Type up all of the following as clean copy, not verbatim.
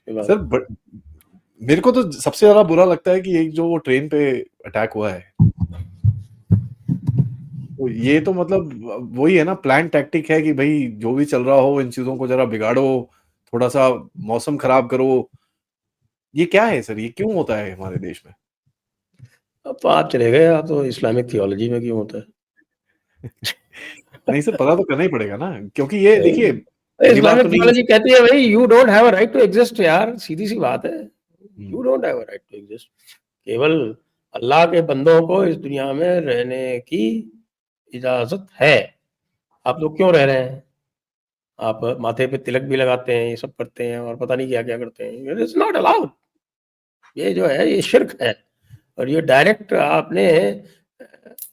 Sir मेरे को तो सबसे ज्यादा बुरा लगता है कि एक जो वो ट्रेन पे अटैक हुआ है, तो ये तो मतलब वही है ना, प्लान टैक्टिक है कि भाई जो भी चल रहा हो इन चीजों को जरा बिगाड़ो, थोड़ा सा मौसम खराब करो। ये क्या है सर, ये क्यों होता है हमारे देश में? अब तो आप चले गए, आप तो इस्लामिक थियोलॉजी में क्यों होता है। नहीं सर, पता तो करना ही पड़ेगा ना, क्योंकि ये देखिए पहली बात इस्लामिक तो नहीं है थियोलॉजी सर। कहती है भाई you don't have a right to exist यार, सीधी सी बात है, you don't have a right to exist. केवल अल्लाह के बंदों को इस दुनिया में रहने की इजाजत है। आप लोग क्यों रह रहे हैं? आप माथे पे तिलक भी लगाते हैं, ये सब करते हैं और पता नहीं क्या क्या करते हैं, इट इज नॉट अलाउड। ये जो है ये शिर्क है, और ये डायरेक्ट आपने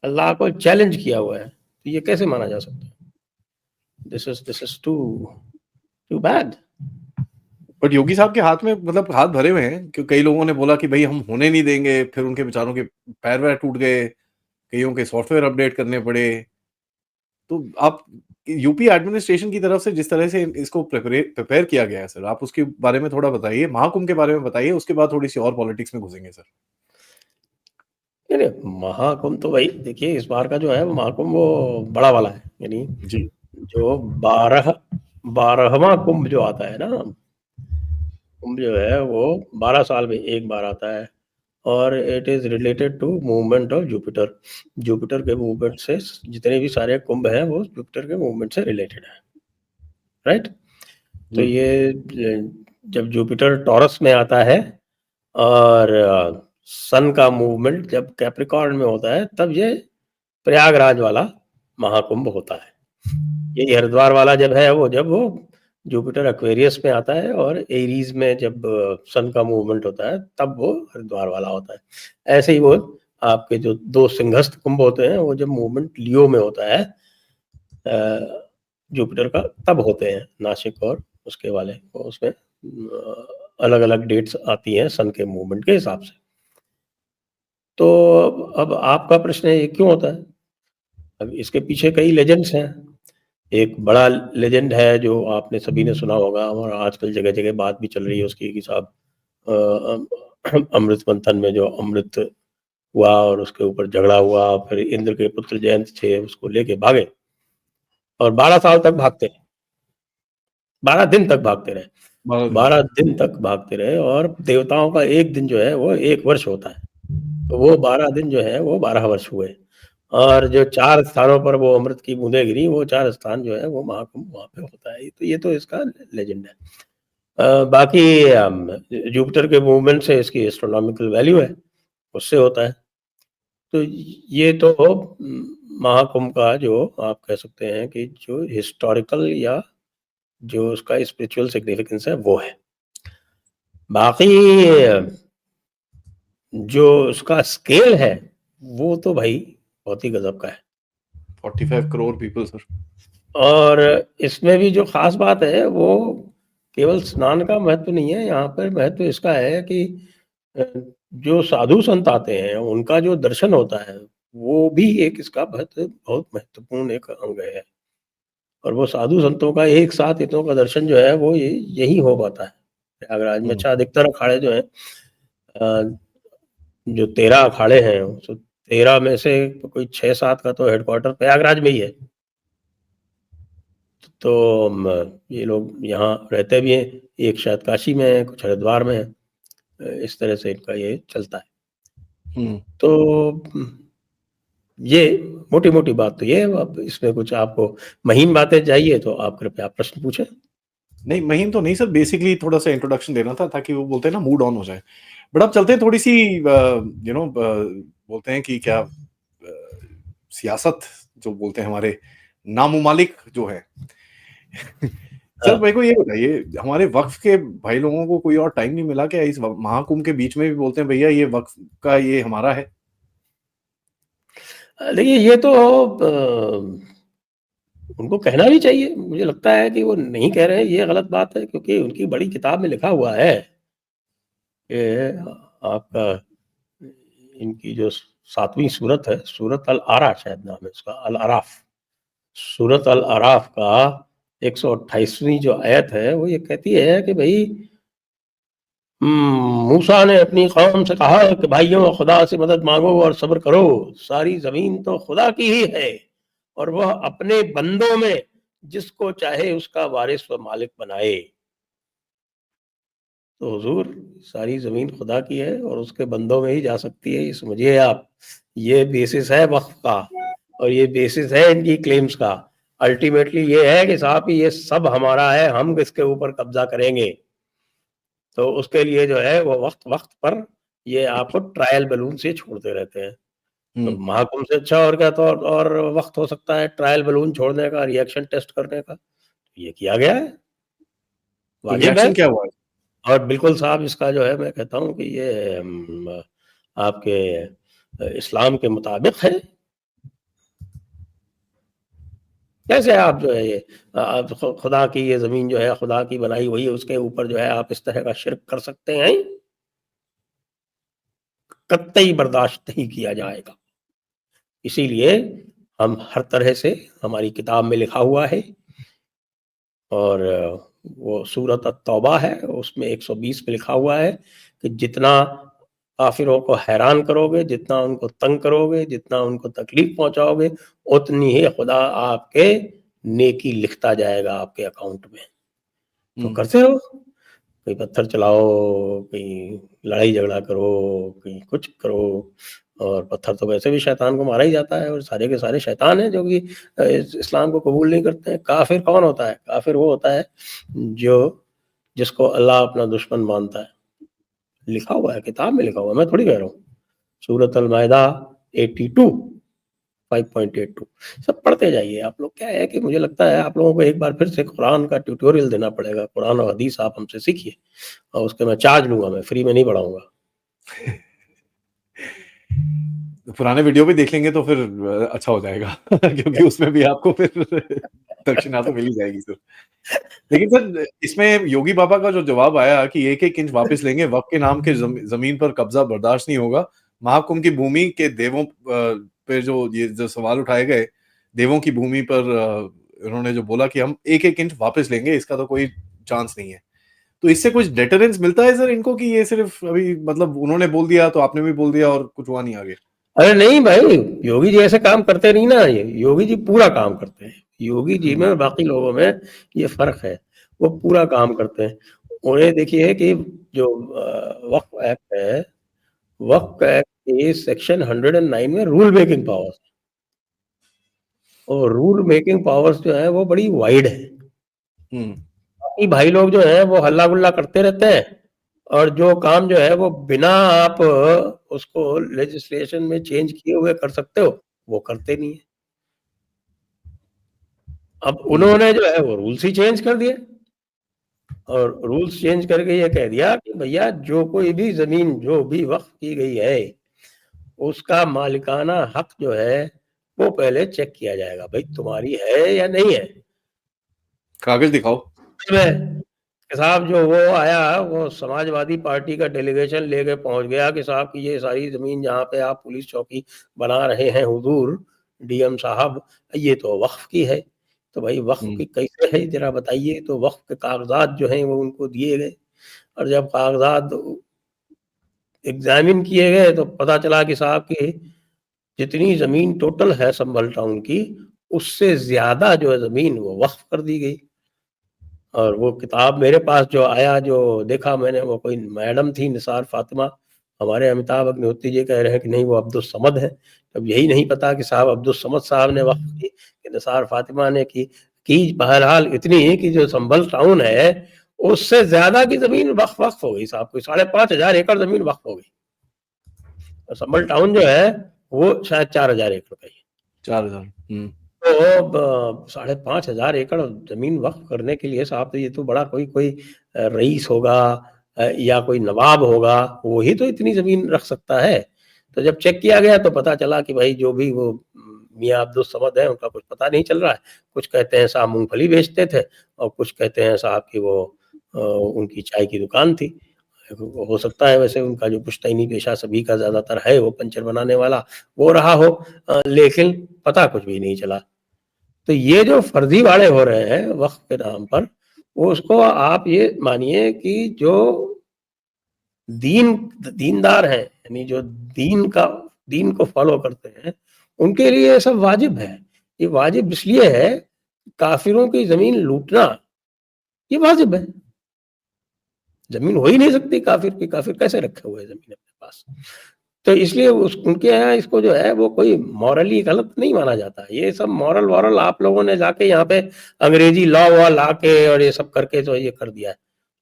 अल्लाह को चैलेंज किया हुआ है, तो ये कैसे माना जा सकता है? This is too bad. But Yogi साहब के हाथ में मतलब हाथ भरे हुए हैं, क्योंकि कई लोगों ने बोला कि भाई हम होने नहीं देंगे, फिर उनके बेचारों के पैर वैर टूट गए, कईयों के सॉफ्टवेयर अपडेट करने पड़े। तो आप यूपी एडमिनिस्ट्रेशन की तरफ से जिस तरह से इसको प्रिपेयर किया गया है सर, आप उसके बारे में थोड़ा बताइए, महाकुंभ के बारे में बताइए, उसके बाद थोड़ी सी और पॉलिटिक्स में घुसेंगे सर। महाकुंभ तो भाई देखिए, इस बार का जो है वो महाकुंभ वो बड़ा वाला है, यानी जी जो 12वां कुंभ जो आता है ना, कुंभ जो है वो 12 साल में एक बार आता है, और it is related to movement of Jupiter. Jupiter के मूवमेंट से जितने भी सारे कुंभ हैं वो जुपिटर के मूवमेंट से रिलेटेड है, राइट। तो जी ये जब जुपिटर टॉरस में आता है और सन का मूवमेंट जब कैप्रिकॉर्न में होता है, तब ये प्रयागराज वाला महाकुंभ होता है। ये हरिद्वार वाला जब वो जुपिटर एक्वेरियस में आता है, और एरीज में जब सन का मूवमेंट होता है तब वो हरिद्वार वाला होता है। ऐसे ही वो आपके जो दो सिंहस्थ कुंभ होते हैं वो जब मूवमेंट लियो में होता है जुपिटर का, तब होते हैं नासिक और उसके वाले, वो उसमें अलग अलग डेट्स आती हैं सन के मूवमेंट के हिसाब से। तो अब आपका प्रश्न है ये क्यों होता है। अब इसके पीछे कई लेजेंड्स हैं। एक बड़ा लेजेंड है जो आपने सभी ने सुना होगा, और आजकल जगह जगह बात भी चल रही है उसकी कि साहब अमृत मंथन में जो अमृत हुआ और उसके ऊपर झगड़ा हुआ, फिर इंद्र के पुत्र जयंत थे उसको लेके भागे, और 12 साल तक भागते रहे, 12 दिन तक भागते रहे, बहुत दिन 12 दिन तक भागते रहे, और देवताओं का एक दिन जो है वो 1 वर्ष होता है, तो वो 12 दिन जो है वो 12 वर्ष हुए। और जो 4 स्थानों पर वो अमृत की बूंदें गिरी, वो 4 स्थान जो है वो महाकुंभ वहाँ पे होता है। तो ये तो इसका लेजेंड है। बाकी जुपिटर के मूवमेंट से इसकी एस्ट्रोनॉमिकल वैल्यू है, उससे होता है। तो ये तो महाकुंभ का जो आप कह सकते हैं कि जो हिस्टोरिकल या जो उसका स्पिरिचुअल सिग्निफिकेंस है वो है। बाकी जो उसका स्केल है वो तो भाई बहुत ही गजब का है। 45 करोड़ पीपल सर। और इसमें भी जो खास बात है वो केवल स्नान का महत्व नहीं है, यहाँ पर महत्व इसका है कि अ, जो साधु संत आते हैं उनका जो दर्शन होता है वो भी एक इसका बहुत महत्वपूर्ण एक अंग है। और वो साधु संतों का एक साथ इतनों का दर्शन जो है वो यही हो पाता है प्रयागराज में। अच्छा, अधिकतर अखाड़े जो है जो 13 अखाड़े हैं, तो 13 में से कोई 6-7 का तो हेडक्वार्टर प्रयागराज में ही है। तो ये लोग यहाँ रहते भी हैं, एक शायद काशी में है, कुछ हरिद्वार में है, इस तरह से इनका ये चलता है। तो ये मोटी मोटी बात तो ये है। अब इसमें कुछ आपको महीन बातें चाहिए तो आप कृपया प्रश्न पूछें। नहीं महीन तो नहीं सर, बेसिकली थोड़ा सा इंट्रोडक्शन देना था ताकि वो बोलते हैं ना मूड ऑन हो जाए। बट अब चलते हैं थोड़ी सी बोलते हैं कि क्या सियासत जो बोलते हैं हमारे नामुमालिक जो है। सर मेरे को ये बताइए, हमारे वक्फ के भाई लोगों को कोई और टाइम नहीं मिला क्या इस महाकुंभ के बीच में भी बोलते हैं भैया ये वक्फ का ये हमारा है? देखिए ये तो उनको कहना भी चाहिए। मुझे लगता है कि वो नहीं कह रहे हैं ये गलत बात है, क्योंकि उनकी बड़ी किताब में लिखा हुआ है कि आपका इनकी जो 7वीं सूरत है, सूरत अल आरा शायद नाम है उसका, अल अराफ, सूरत अल अराफ का 128वीं जो आयत है वो ये कहती है कि भाई मूसा ने अपनी कौम से कहा कि भाइयों खुदा से मदद मांगो और सब्र करो, सारी जमीन तो खुदा की ही है और वह अपने बंदों में जिसको चाहे उसका वारिस व मालिक बनाए। तो हुजूर, सारी जमीन खुदा की है और उसके बंदों में ही जा सकती है, ये समझिए आप। ये बेसिस है वक्फ का और ये बेसिस है इनकी क्लेम्स का। अल्टीमेटली ये है कि साहब ये सब हमारा है, हम इसके ऊपर कब्जा करेंगे। तो उसके लिए जो है वो वक्त वक्त पर ये आपको ट्रायल बैलून से छोड़ते रहते हैं। तो हम्म। महाकुंभ से अच्छा और क्या, तो और वक्त हो सकता है ट्रायल बैलून छोड़ने का, रिएक्शन टेस्ट करने का। ये किया गया है, तो वाजिब है। रिएक्शन क्या हुआ? और बिल्कुल साहब इसका जो है मैं कहता हूँ कि ये आपके इस्लाम के मुताबिक है। कैसे आप जो है ये आप खुदा की ये ज़मीन जो है खुदा की बनाई हुई है, उसके ऊपर जो है आप इस तरह का शिर्क कर सकते हैं? कतई बर्दाश्त नहीं किया जाएगा। इसीलिए हम हर तरह से, हमारी किताब में लिखा हुआ है और वो सूरत अत-तौबा है, उसमें 120 पे लिखा हुआ है कि जितना काफ़िरों को हैरान करोगे, जितना उनको तंग करोगे, जितना उनको तकलीफ़ पहुँचाओगे, उतनी ही खुदा आपके नेकी लिखता जाएगा आपके अकाउंट में। तो हम्म। करते रहो, कहीं पत्थर चलाओ, कहीं लड़ाई झगड़ा करो, कहीं कुछ करो। और पत्थर तो वैसे भी शैतान को मारा ही जाता है और सारे के सारे शैतान हैं जो कि इस्लाम को कबूल नहीं करते हैं। काफिर कौन होता है? काफिर वो होता है जो जिसको अल्लाह अपना दुश्मन मानता है। लिखा हुआ है, किताब में लिखा हुआ है, मैं थोड़ी कह रहा हूँ। सूरत अल माइदा 82 5.82 सब पढ़ते जाइए आप लोग। क्या है कि मुझे लगता है आप लोगों को एक बार फिर से कुरान का ट्यूटोरियल देना पड़ेगा। कुरान और हदीस आप हमसे सीखिए और उसके मैं चार्ज लूंगा, मैं फ्री में नहीं पढ़ाऊंगा। पुराने वीडियो भी देख लेंगे तो फिर अच्छा हो जाएगा क्योंकि उसमें भी आपको फिर दक्षिणा तो मिल ही जाएगी सर। लेकिन सर इसमें योगी बाबा का जो जवाब आया कि एक-एक इंच वापस लेंगे, वक़्त के नाम के ज़मीन पर कब्ज़ा बर्दाश्त नहीं होगा। महाकुंभ की भूमि के देवों पे जो ये जो सवाल उठाए गए, देवों की भूमि पर उन्होंने जो बोला कि हम एक-एक इंच वापस लेंगे, इसका तो कोई चांस नहीं है। तो इससे कुछ डेटरेंस मिलता है सर इनको कि ये सिर्फ़ अभी मतलब उन्होंने बोल दिया तो आपने भी बोल दिया और कुछ हुआ नहीं आगे? अरे नहीं भाई, योगी जी ऐसे काम करते नहीं ना। ये योगी जी पूरा काम करते हैं। योगी जी में हुँ, और बाकी लोगों में ये फर्क है। वो पूरा काम करते हैं। उन्हें देखिए कि जो वक्फ एक्ट है, वक्फ एक्ट के सेक्शन 109 में रूल मेकिंग पावर्स, और रूल मेकिंग पावर्स जो है वो बड़ी वाइड है। हुँ, बाकी भाई लोग जो है वो हल्ला गुल्ला करते रहते हैं और जो काम जो है वो बिना आप उसको लेजिस्लेशन में चेंज किए हुए कर सकते हो, वो करते नहीं है। अब हुँ, उन्होंने जो है वो रूल्स ही चेंज कर दिए और रूल्स चेंज करके ये कह दिया कि भैया जो कोई भी ज़मीन जो भी वक़्फ़ की गई है, उसका मालिकाना हक जो है, वो पहले चेक किया जाएगा। भई तुम्हारी है या नहीं है? कागज़ दिखाओ। में कि साहब जो वो आया, वो समाजवादी पार्टी का डेलीगेशन लेके पहुँच गया कि साहब कि ये सारी ज़मीन जहाँ पे आप पुलिस चौकी बना रहे हैं हुज़ूर डीएम साहब, ये तो वक़्फ़ की है। तो भाई वक़्फ़ हुँ, की कैसे है ज़रा बताइए? तो वक़्फ़ के कागज़ात जो हैं वो उनको दिए गए और जब कागज़ात एग्ज़ामिन किए गए तो पता चला कि साहब कि जितनी ज़मीन टोटल है संभल टाउन की, उससे ज़्यादा जो है ज़मीन वो वक़्फ़ कर दी गई। और वो किताब मेरे पास जो आया, जो देखा मैंने, वो कोई मैडम थी निसार फ़ातिमा। हमारे अमिताभ अग्निहोत्री जी कह रहे हैं कि नहीं वो अब्दुल समद है। अब यही नहीं पता कि साहब अब्दुल समद साहब ने वक़्फ़ की कि निसार फ़ातिमा ने की। बहरहाल इतनी कि जो संभल टाउन है, उससे ज़्यादा की ज़मीन वक़्फ़ हो गई साहब, कोई 5,500 एकड़ ज़मीन वक़्फ़ हो गई। और संभल टाउन जो है, वो शायद 4,000 एकड़ का ही है। 4000 हुँ, तो ब 5,500 एकड़ ज़मीन वक़्फ़ करने के लिए साहब, तो ये तो बड़ा कोई कोई रईस होगा या कोई नवाब होगा, वो ही तो इतनी ज़मीन रख सकता है। तो जब चेक किया गया तो पता चला कि भाई जो भी वो मियाँ अब्दुल समद हैं, उनका कुछ पता नहीं चल रहा है। कुछ कहते हैं साहब मूँगफली बेचते थे और कुछ कहते हैं साहब कि वो उनकी चाय की दुकान थी। हो सकता है वैसे उनका जो पुश्तैनी पेशा सभी का ज़्यादातर है, वो पंचर बनाने वाला, वो रहा हो। लेकिन पता कुछ भी नहीं चला। तो ये जो फर्जीवाड़े हो रहे हैं वक़्फ़ के नाम पर, वो उसको आप ये मानिए कि जो दीनदार हैं, यानी जो दीन को फॉलो करते हैं, उनके लिए ये सब वाजिब है। ये वाजिब इसलिए है, काफिरों की जमीन लूटना ये वाजिब है। जमीन हो ही नहीं सकती काफिर की, काफिर कैसे रखे हुए है जमीन अपने पास। तो इसलिए उनके यहाँ इसको जो है वो कोई मॉरली गलत नहीं माना जाता। ये सब मॉरल वॉरल आप लोगों ने जाके यहाँ पे अंग्रेजी लॉ वॉ ला के और ये सब करके तो ये कर दिया है,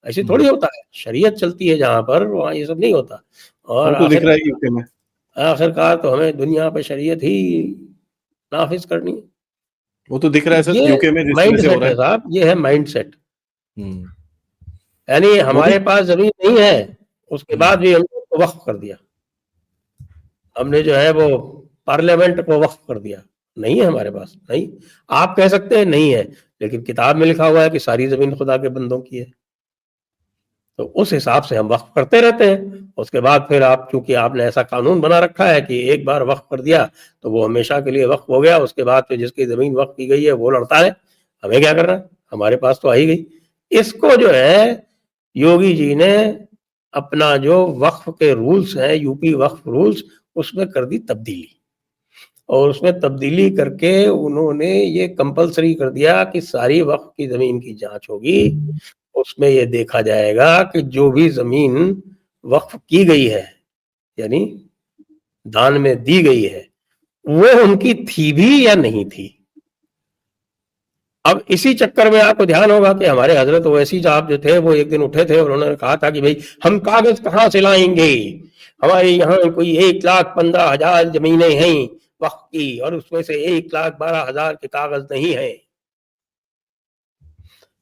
ऐसे थोड़ी होता है। शरीयत चलती है जहाँ पर, वहाँ ये सब नहीं होता। और वो तो दिख रहा है यूके में। आखिरकार तो हमें दुनिया पे शरीयत ही नाफिज करनी है। वो तो दिख रहा है सर, ये यूके में जिस तरह माइंड से हो सेट रहा है है। साहब, ये है माइंड सेट। हम्म। यानी मोदी। हमारे पास जमीन नहीं है, उसके बाद हम्म। भी हमने उसको वक्फ कर दिया। हमने जो है वो पार्लियामेंट को वक्फ कर दिया। नहीं है हमारे पास, नहीं। आप कह सकते हैं नहीं है, लेकिन किताब में लिखा हुआ है कि सारी जमीन खुदा के बंदों की है। तो उस हिसाब से हम वक्फ करते रहते हैं। उसके बाद फिर आप, क्योंकि आपने ऐसा कानून बना रखा है कि एक बार वक्फ कर दिया तो वो हमेशा के लिए वक्फ हो गया। उसके बाद फिर जिसकी जमीन वक्फ की गई है वो लड़ता है, हमें क्या करना है, हमारे पास तो आ ही गई। इसको जो है योगी जी ने अपना जो वक्फ के रूल्स हैं, यूपी वक्फ रूल्स, उसमें कर दी तब्दीली। और उसमें तब्दीली करके उन्होंने ये कंपलसरी कर दिया कि सारी वक्फ की जमीन की जांच होगी। उसमें ये देखा जाएगा कि जो भी जमीन वक्फ की गई है, यानी दान में दी गई है, वो उनकी थी भी या नहीं थी। अब इसी चक्कर में आपको ध्यान होगा कि हमारे हजरत ओवैसी साहब जो थे वो एक दिन उठे थे और उन्होंने कहा था कि भाई हम कागज कहाँ से लाएंगे, हमारे यहाँ कोई 1,15,000 जमीनें हैं वक्फ की, और उसमें से 1,12,000 के कागज नहीं है।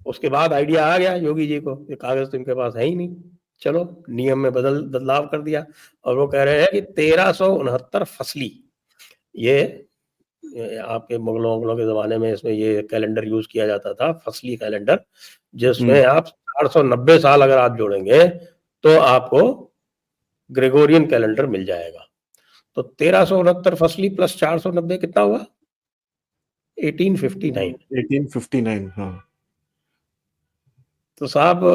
उसके बाद आइडिया आ गया योगी जी को कि कागज तो इनके पास है ही नहीं, चलो नियम में बदलाव कर दिया। और वो कह रहे हैं कि 1369 फसली, ये आपके मुगलों वुगलों के जमाने में इसमें ये कैलेंडर यूज किया जाता था, फसली कैलेंडर, जिसमें आप 490 साल अगर आप जोड़ेंगे तो आपको ग्रेगोरियन कैलेंडर मिल जाएगा। तो 1369 फसली प्लस 490 कितना हुआ, 1859। 1859। हाँ। तो साहब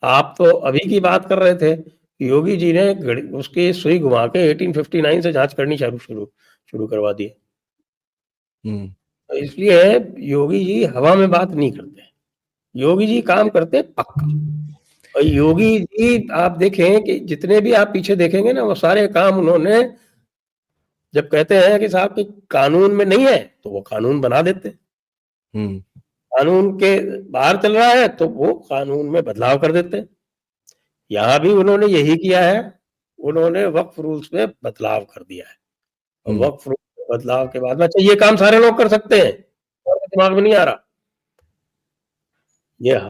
आप तो अभी की बात कर रहे थे, योगी जी ने उसकी सुई घुमा के 1859 से जांच करनी शुरू शुरू शुरू करवा दी। तो इसलिए योगी जी हवा में बात नहीं करते, योगी जी काम करते पक्का। और योगी जी आप देखें कि जितने भी आप पीछे देखेंगे ना, वो सारे काम उन्होंने, जब कहते हैं कि साहब कि कानून में नहीं है तो वो कानून बना देते। कानून के बाहर चल रहा है तो वो कानून में बदलाव कर देते। यहाँ भी उन्होंने यही किया है, उन्होंने वक्फ रूल्स में बदलाव कर दिया है। और वक्फ रूल्स में बदलाव के बाद में, अच्छा ये काम सारे लोग कर सकते हैं और दिमाग में नहीं आ रहा ये